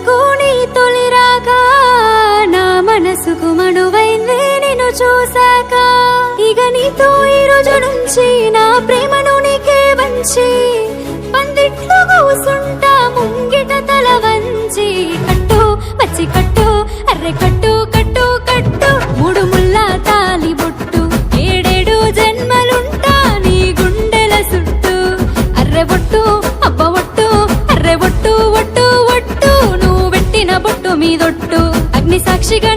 వరకు నీ తొలి రాగా నా మనసుకు మనువైంది నిన్ను చూశాక ఇక నీతో ఈ రోజు నుంచి నా ప్రేమను నీకే వంచి పందిట్లో కూసుంటా ముంగిట తల వంచి కట్టు పచ్చి కట్టు అర్రె కట్టు కట్టు కట్టు మూడు ముళ్ళ తాలి బొట్టు 7 జన్మలుంటా నీ గుండెల సుట్టు అర్రె బొట్టు అబ్బ ఒట్టు అర్రె బొట్టు ఒట్టు ఒట్టు నువ్వు పెట్టిన బొట్టు మీదొట్టు అగ్ని సాక్షిగా